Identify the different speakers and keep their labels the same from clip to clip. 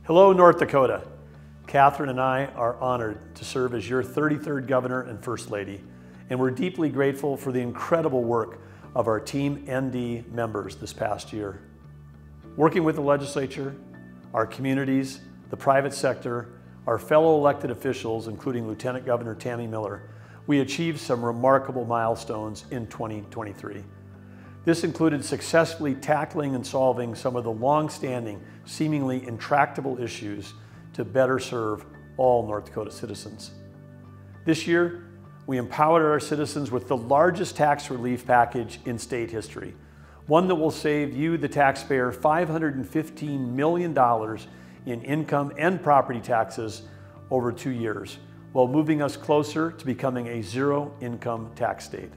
Speaker 1: Hello, North Dakota. Catherine and I are honored to serve as your 33rd Governor and First Lady, and we're deeply grateful for the incredible work of our Team ND members this past year. Working with the legislature, our communities, the private sector, our fellow elected officials, including Lieutenant Governor Tammy Miller, we achieved some remarkable milestones in 2023. This included successfully tackling and solving some of the long-standing, seemingly intractable issues to better serve all North Dakota citizens. This year, we empowered our citizens with the largest tax relief package in state history, one that will save you, the taxpayer, $515 million in income and property taxes over 2 years, while moving us closer to becoming a zero-income tax state.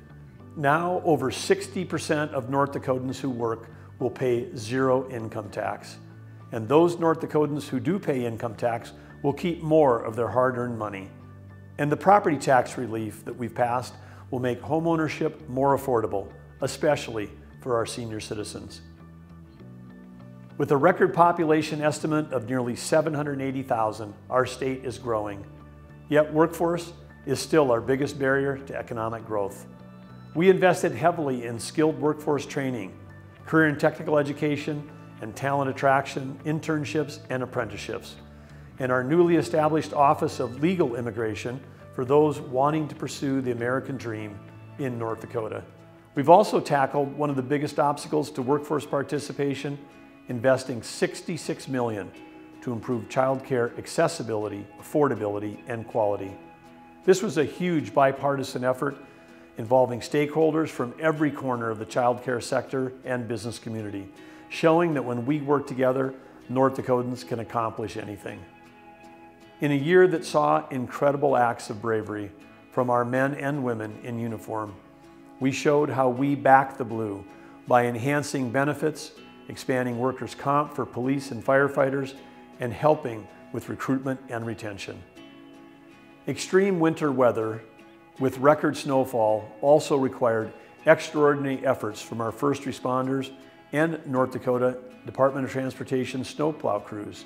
Speaker 1: Now, over 60% of North Dakotans who work will pay zero income tax. And those North Dakotans who do pay income tax will keep more of their hard-earned money. And the property tax relief that we've passed will make homeownership more affordable, especially for our senior citizens. With a record population estimate of nearly 780,000, our state is growing. Yet workforce is still our biggest barrier to economic growth. We invested heavily in skilled workforce training, career and technical education, and talent attraction, internships, and apprenticeships, and our newly established Office of Legal Immigration for those wanting to pursue the American dream in North Dakota. We've also tackled one of the biggest obstacles to workforce participation, investing $66 million to improve childcare accessibility, affordability, and quality. This was a huge bipartisan effort involving stakeholders from every corner of the child care sector and business community, showing that when we work together, North Dakotans can accomplish anything. In a year that saw incredible acts of bravery from our men and women in uniform, we showed how we back the blue by enhancing benefits, expanding workers' comp for police and firefighters, and helping with recruitment and retention. Extreme winter weather with record snowfall also required extraordinary efforts from our first responders and North Dakota Department of Transportation snowplow crews.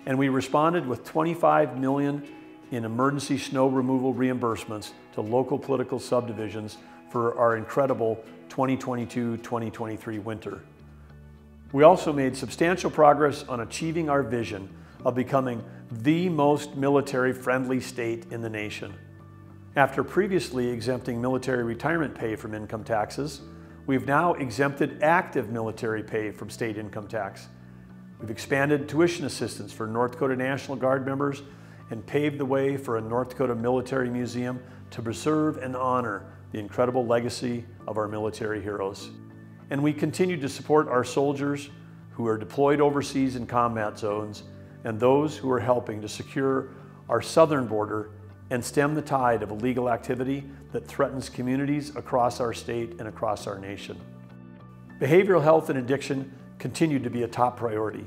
Speaker 1: And we responded with $25 million in emergency snow removal reimbursements to local political subdivisions for our incredible 2022-2023 winter. We also made substantial progress on achieving our vision of becoming the most military-friendly state in the nation. After previously exempting military retirement pay from income taxes, we've now exempted active military pay from state income tax. We've expanded tuition assistance for North Dakota National Guard members and paved the way for a North Dakota Military Museum to preserve and honor the incredible legacy of our military heroes. And we continue to support our soldiers who are deployed overseas in combat zones and those who are helping to secure our southern border and stem the tide of illegal activity that threatens communities across our state and across our nation. Behavioral health and addiction continued to be a top priority.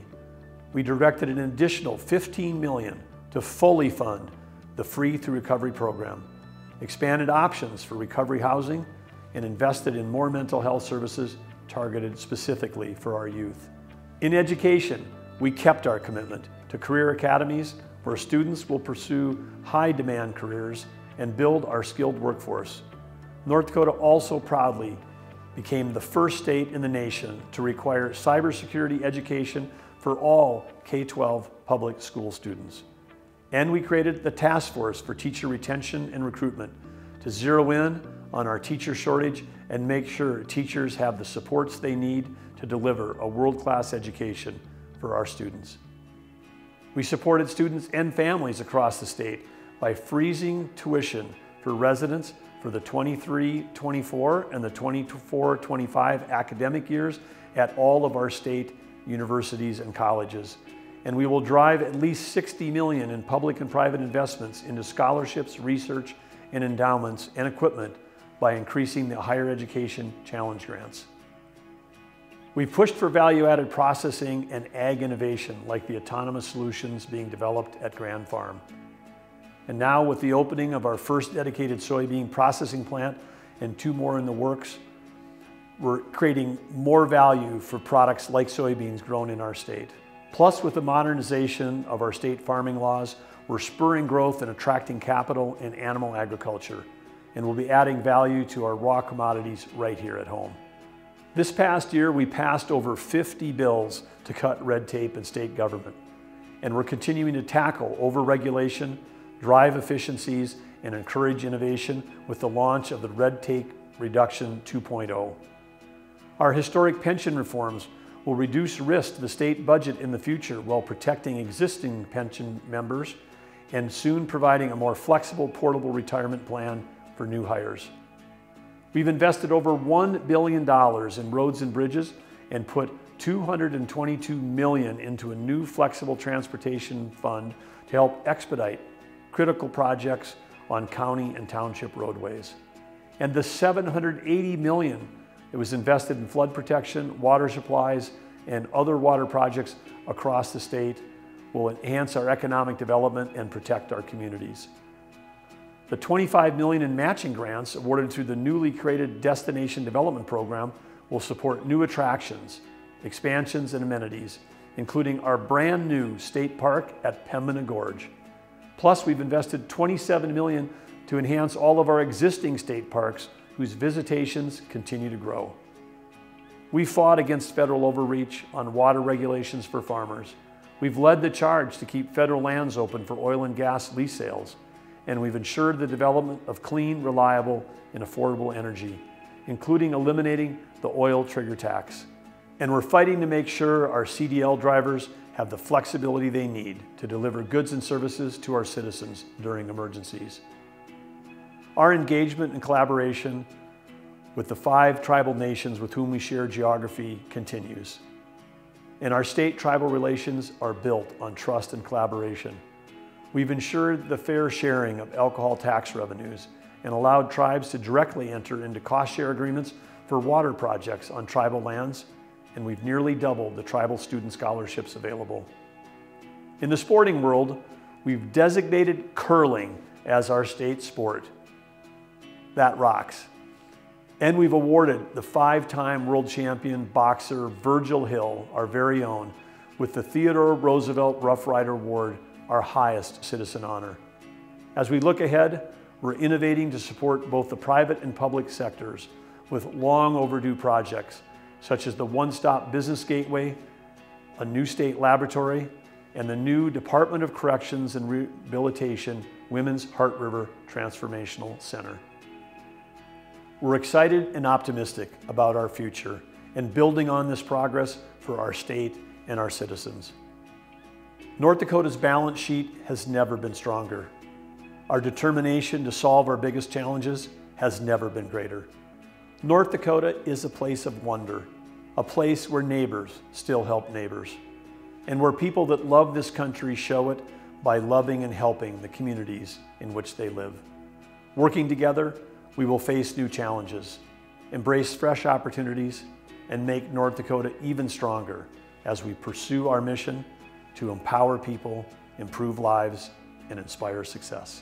Speaker 1: We directed an additional $15 million to fully fund the Free Through Recovery program, expanded options for recovery housing, and invested in more mental health services targeted specifically for our youth. In education, we kept our commitment to career academies where students will pursue high-demand careers and build our skilled workforce. North Dakota also proudly became the first state in the nation to require cybersecurity education for all K-12 public school students. And we created the Task Force for Teacher Retention and Recruitment to zero in on our teacher shortage and make sure teachers have the supports they need to deliver a world-class education for our students. We supported students and families across the state by freezing tuition for residents for the 23-24 and the 24-25 academic years at all of our state universities and colleges. And we will drive at least $60 million in public and private investments into scholarships, research, and endowments and equipment by increasing the higher education challenge grants. We've pushed for value-added processing and ag innovation like the autonomous solutions being developed at Grand Farm. And now with the opening of our first dedicated soybean processing plant and 2 more in the works, we're creating more value for products like soybeans grown in our state. Plus, with the modernization of our state farming laws, we're spurring growth and attracting capital in animal agriculture, and we'll be adding value to our raw commodities right here at home. This past year, we passed over 50 bills to cut red tape in state government, and we're continuing to tackle overregulation, drive efficiencies, and encourage innovation with the launch of the Red Tape Reduction 2.0. Our historic pension reforms will reduce risk to the state budget in the future while protecting existing pension members and soon providing a more flexible, portable retirement plan for new hires. We've invested over $1 billion in roads and bridges and put $222 million into a new flexible transportation fund to help expedite critical projects on county and township roadways. And the $780 million that was invested in flood protection, water supplies, and other water projects across the state will enhance our economic development and protect our communities. The $25 million in matching grants awarded through the newly created Destination Development Program will support new attractions, expansions, and amenities, including our brand new state park at Pembina Gorge. Plus, we've invested $27 million to enhance all of our existing state parks whose visitations continue to grow. We fought against federal overreach on water regulations for farmers. We've led the charge to keep federal lands open for oil and gas lease sales, and we've ensured the development of clean, reliable, and affordable energy, including eliminating the oil trigger tax. And we're fighting to make sure our CDL drivers have the flexibility they need to deliver goods and services to our citizens during emergencies. Our engagement and collaboration with the 5 tribal nations with whom we share geography continues. And our state tribal relations are built on trust and collaboration. We've ensured the fair sharing of alcohol tax revenues and allowed tribes to directly enter into cost share agreements for water projects on tribal lands, and we've nearly doubled the tribal student scholarships available. In the sporting world, we've designated curling as our state sport. That rocks. And we've awarded the 5-time world champion boxer Virgil Hill, our very own, with the Theodore Roosevelt Rough Rider Award, our highest citizen honor. As we look ahead, we're innovating to support both the private and public sectors with long overdue projects, such as the One-Stop Business Gateway, a new state laboratory, and the new Department of Corrections and Rehabilitation Women's Heart River Transformational Center. We're excited and optimistic about our future and building on this progress for our state and our citizens. North Dakota's balance sheet has never been stronger. Our determination to solve our biggest challenges has never been greater. North Dakota is a place of wonder, a place where neighbors still help neighbors, and where people that love this country show it by loving and helping the communities in which they live. Working together, we will face new challenges, embrace fresh opportunities, and make North Dakota even stronger as we pursue our mission to empower people, improve lives, and inspire success.